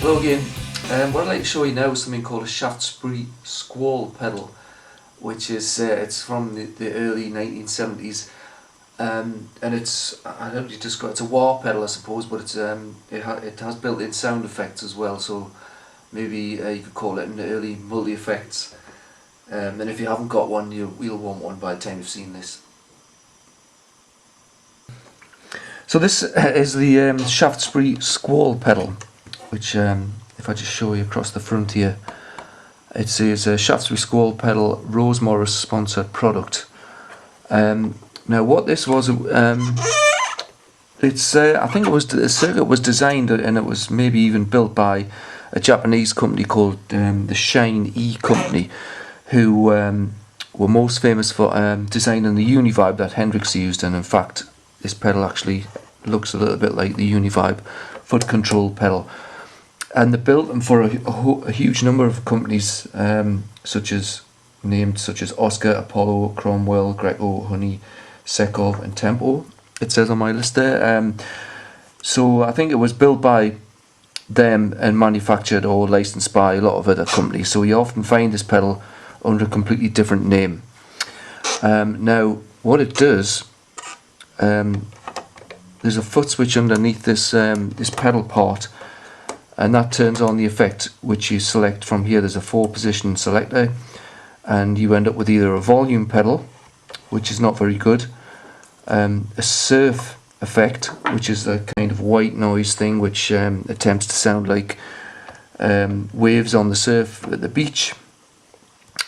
Hello again. What I'd like to show you now is something called a Shaftesbury Squall pedal, which is it's from the early 1970s, and it's I don't know describe it's a wah pedal, I suppose, but it's it has built-in sound effects as well. So maybe you could call it an early multi effects. And if you haven't got one, you'll want one by the time you've seen this. So this is the Shaftesbury Squall pedal, which if I just show you across the front here, it says Shaftesbury Squall pedal, Rose Morris sponsored product. Now what this was, it's I think it was the circuit was designed and it was maybe even built by a Japanese company called the Shin company, who were most famous for designing the Univibe that Hendrix used, and in fact this pedal actually looks a little bit like the Univibe foot control pedal. And they built them for a huge number of companies, such as Oscar, Apollo, Cromwell, Greco, Honey, Sekov and Tempo, it says on my list there. So I think it was built by them and manufactured or licensed by a lot of other companies. So you often find this pedal under a completely different name. Now what it does, there's a foot switch underneath this this pedal part, and that turns on the effect which you select from here. There's a 4-position selector, and you end up with either a volume pedal, which is not very good, a surf effect, which is a kind of white noise thing which attempts to sound like waves on the surf at the beach.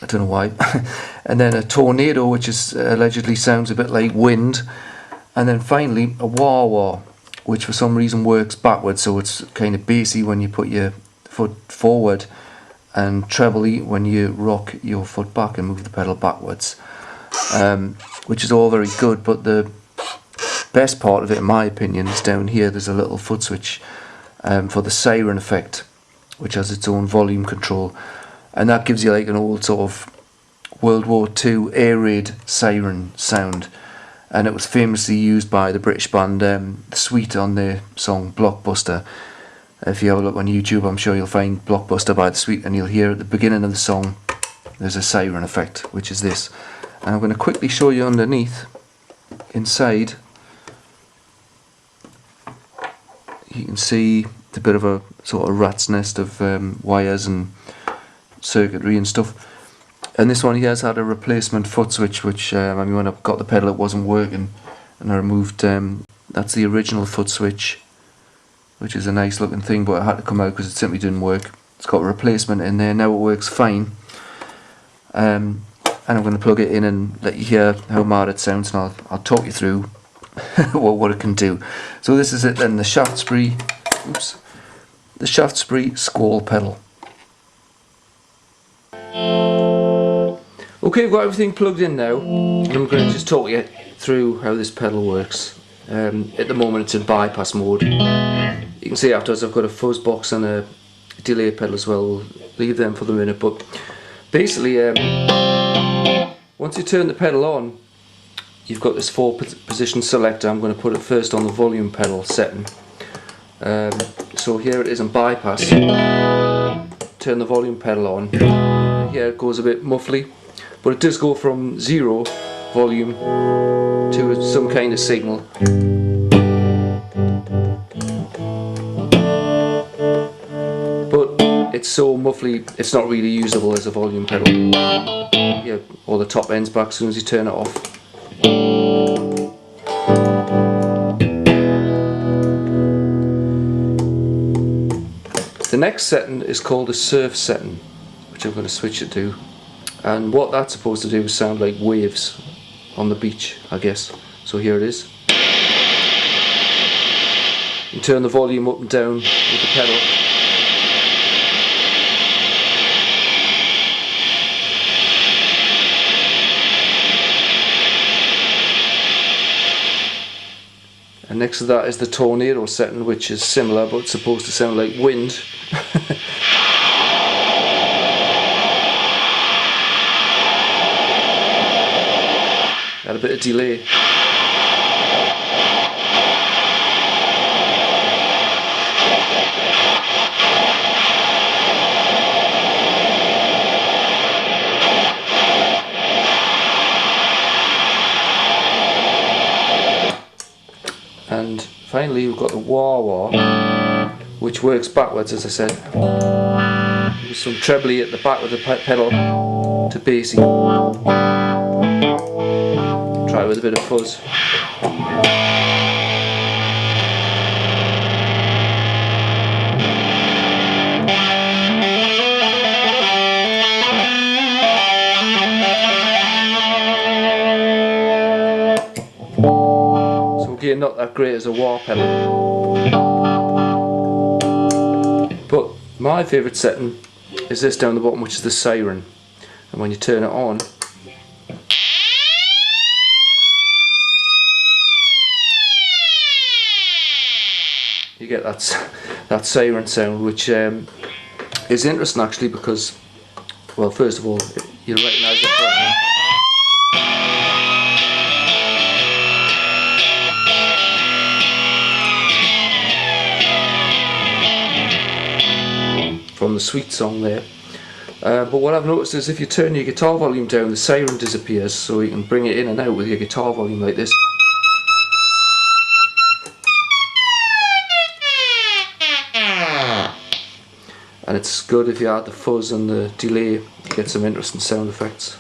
I don't know why. And then a tornado, which is allegedly sounds a bit like wind, and then finally a wah wah, which for some reason works backwards, so it's kind of bassy when you put your foot forward and trebly when you rock your foot back and move the pedal backwards, which is all very good, but the best part of it in my opinion is down here. There's a little foot switch for the siren effect, which has its own volume control, and that gives you like an old sort of World War II air raid siren sound. And it was famously used by the British band The Sweet on their song Blockbuster. If you have a look on YouTube, I'm sure you'll find Blockbuster by The Sweet, and you'll hear at the beginning of the song there's a siren effect, which is this. And I'm going to quickly show you underneath. Inside you can see a bit of a sort of rat's nest of wires and circuitry and stuff. And this one here has had a replacement foot switch, which I mean, when I got the pedal it wasn't working, and I removed that's the original foot switch, which is a nice looking thing, but it had to come out because it simply didn't work. It's got a replacement in there now, it works fine. And I'm going to plug it in and let you hear how mad it sounds, and I'll talk you through what it can do. So this is it then, the Shaftesbury Squall pedal. Okay, we've got everything plugged in now, and I'm going to just talk you through how this pedal works. At the moment it's in bypass mode. You can see afterwards I've got a fuzz box and a delay pedal as well. We'll leave them for the minute, but basically once you turn the pedal on, you've got this 4-position selector. I'm going to put it first on the volume pedal setting. So here it is in bypass. Turn the volume pedal on. Here it goes a bit muffly, but it does go from 0 volume to some kind of signal. But it's so muffly it's not really usable as a volume pedal. Yeah, all the top end's back as soon as you turn it off. The next setting is called a surf setting, which I'm going to switch it to. And what that's supposed to do is sound like waves on the beach, I guess. So here it is. You turn the volume up and down with the pedal. And next to that is the tornado setting, which is similar but supposed to sound like wind. Had a bit of delay. finally we've got the wah-wah, which works backwards, as I said. With some trebly at the back of the pedal to bassy. Try it with a bit of fuzz. So again, not that great as a wah pedal. But my favourite setting is this down the bottom, which is the siren. And when you turn it on, you get that siren sound, which is interesting actually, because, well, first of all, you'll recognise it from the Sweet song there. But what I've noticed is if you turn your guitar volume down, the siren disappears, so you can bring it in and out with your guitar volume like this. And it's good if you add the fuzz and the delay to get some interesting sound effects.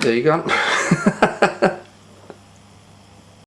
There you go.